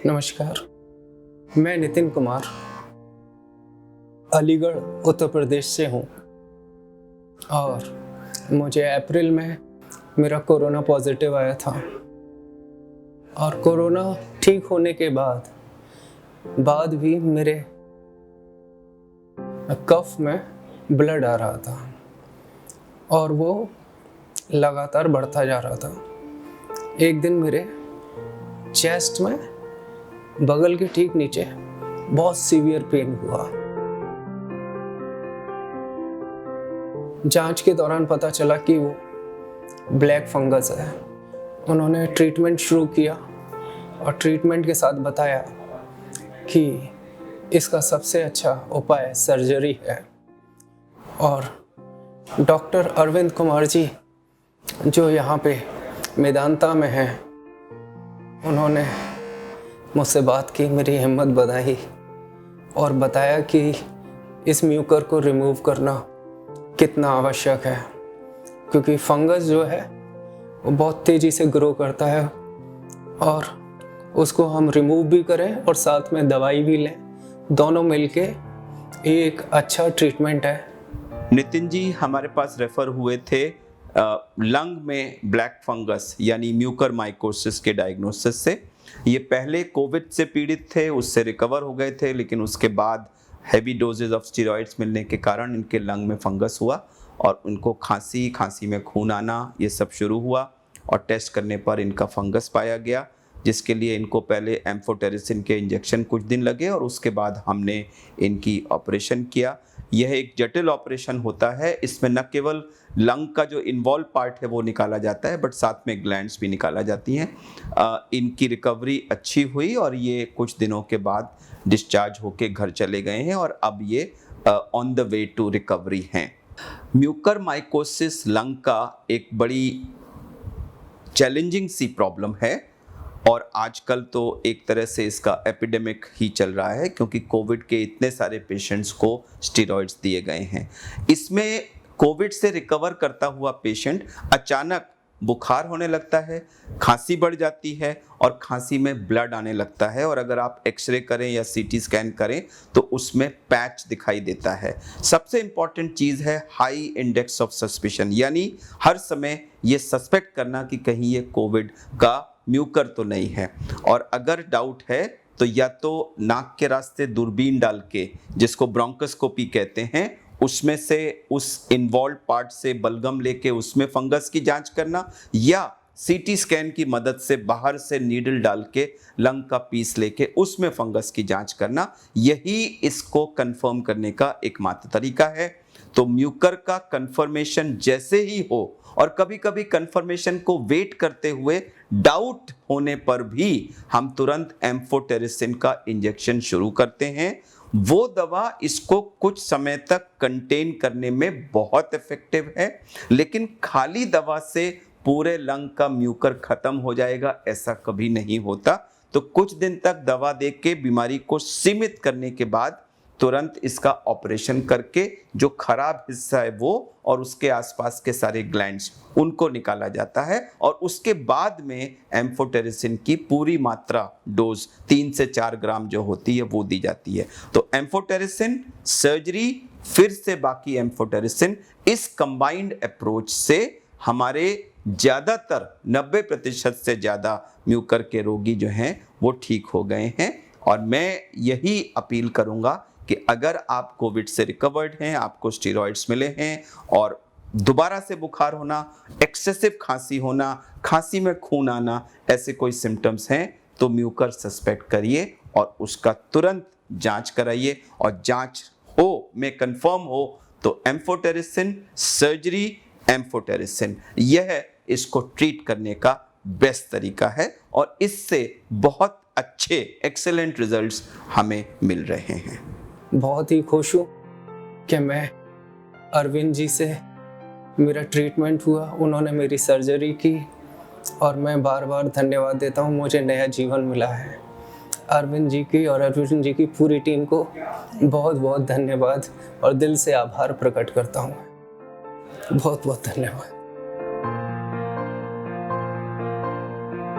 नमस्कार, मैं नितिन कुमार अलीगढ़ उत्तर प्रदेश से हूँ और मुझे अप्रैल में मेरा कोरोना पॉजिटिव आया था और कोरोना ठीक होने के बाद भी मेरे कफ में ब्लड आ रहा था और वो लगातार बढ़ता जा रहा था। एक दिन मेरे चेस्ट में बगल के ठीक नीचे बहुत सीवियर पेन हुआ। जांच के दौरान पता चला कि वो ब्लैक फंगस है। उन्होंने ट्रीटमेंट शुरू किया और ट्रीटमेंट के साथ बताया कि इसका सबसे अच्छा उपाय सर्जरी है। और डॉक्टर अरविंद कुमार जी जो यहाँ पे मेदांता में हैं, उन्होंने मुझसे बात की, मेरी हिम्मत बढ़ाई और बताया कि इस म्यूकर को रिमूव करना कितना आवश्यक है, क्योंकि फंगस जो है वो बहुत तेज़ी से ग्रो करता है और उसको हम रिमूव भी करें और साथ में दवाई भी लें, दोनों मिलके एक अच्छा ट्रीटमेंट है। नितिन जी हमारे पास रेफर हुए थे लंग में ब्लैक फंगस यानी म्यूकर माइकोसिस के डायग्नोसिस से। ये पहले कोविड से पीड़ित थे, उससे रिकवर हो गए थे, लेकिन उसके बाद हैवी डोजेज ऑफ स्टेरॉइड्स मिलने के कारण इनके लंग में फंगस हुआ और उनको खांसी में खून आना ये सब शुरू हुआ और टेस्ट करने पर इनका फंगस पाया गया, जिसके लिए इनको पहले एम्फोटेरिसिन के इंजेक्शन कुछ दिन लगे और उसके बाद हमने इनकी ऑपरेशन किया। यह एक जटिल ऑपरेशन होता है। इसमें न केवल लंग का जो इन्वॉल्व पार्ट है वो निकाला जाता है, बट साथ में ग्लैंड्स भी निकाला जाती हैं। इनकी रिकवरी अच्छी हुई और ये कुछ दिनों के बाद डिस्चार्ज होके घर चले गए हैं और अब ये on the way to recovery हैं। म्यूकर माइकोसिस लंग का एक बड़ी चैलेंजिंग सी प्रॉब्लम है और आजकल तो एक तरह से इसका एपिडेमिक ही चल रहा है, क्योंकि कोविड के इतने सारे पेशेंट्स को स्टेरॉइड्स दिए गए हैं। इसमें कोविड से रिकवर करता हुआ पेशेंट अचानक बुखार होने लगता है, खांसी बढ़ जाती है और खांसी में ब्लड आने लगता है और अगर आप एक्सरे करें या सीटी स्कैन करें तो उसमें पैच दिखाई देता है। सबसे इम्पॉर्टेंट चीज़ है हाई इंडेक्स ऑफ सस्पिशन, यानी हर समय ये सस्पेक्ट करना कि कहीं ये कोविड का म्यूकर तो नहीं है। और अगर डाउट है तो या तो नाक के रास्ते दूरबीन डाल के, जिसको ब्रोंकोस्कोपी कहते हैं, उसमें से उस इन्वॉल्व पार्ट से बलगम लेके उसमें फंगस की जांच करना, या सीटी स्कैन की मदद से बाहर से नीडल डाल के लंग का पीस लेके उसमें फंगस की जांच करना। यही इसको कंफर्म करने का एकमात्र तरीका है। तो म्यूकर का कंफर्मेशन जैसे ही हो, और कभी कभी कंफर्मेशन को वेट करते हुए डाउट होने पर भी हम तुरंत एम्फोटेरिसिन का इंजेक्शन शुरू करते हैं। वो दवा इसको कुछ समय तक कंटेन करने में बहुत इफेक्टिव है, लेकिन खाली दवा से पूरे लंग का म्यूकर खत्म हो जाएगा ऐसा कभी नहीं होता। तो कुछ दिन तक दवा दे के बीमारी को सीमित करने के बाद तुरंत इसका ऑपरेशन करके जो खराब हिस्सा है वो और उसके आसपास के सारे ग्लैंड्स उनको निकाला जाता है और उसके बाद में एम्फोटेरिसिन की पूरी मात्रा डोज 3 से 4 ग्राम जो होती है वो दी जाती है। तो एम्फोटेरिसिन, सर्जरी, फिर से बाकी एम्फोटेरिसिन, इस कंबाइंड अप्रोच से हमारे ज़्यादातर 90% से ज़्यादा म्यूकर के रोगी जो हैं वो ठीक हो गए हैं। और मैं यही अपील करूँगा कि अगर आप कोविड से रिकवर्ड हैं, आपको स्टेरॉइड्स मिले हैं और दोबारा से बुखार होना, एक्सेसिव खांसी होना, खांसी में खून आना, ऐसे कोई सिम्टम्स हैं तो म्यूकर सस्पेक्ट करिए और उसका तुरंत जांच कराइए और जांच में कंफर्म हो तो एम्फोटेरिसिन, सर्जरी, एम्फोटेरिसिन, यह इसको ट्रीट करने का बेस्ट तरीका है और इससे बहुत अच्छे एक्सेलेंट रिजल्ट्स हमें मिल रहे हैं। बहुत ही खुश हूँ कि मैं अरविंद जी से मेरा ट्रीटमेंट हुआ, उन्होंने मेरी सर्जरी की और मैं बार बार धन्यवाद देता हूँ, मुझे नया जीवन मिला है। अरविंद जी की और अरविंद जी की पूरी टीम को बहुत बहुत धन्यवाद और दिल से आभार प्रकट करता हूँ। बहुत बहुत धन्यवाद।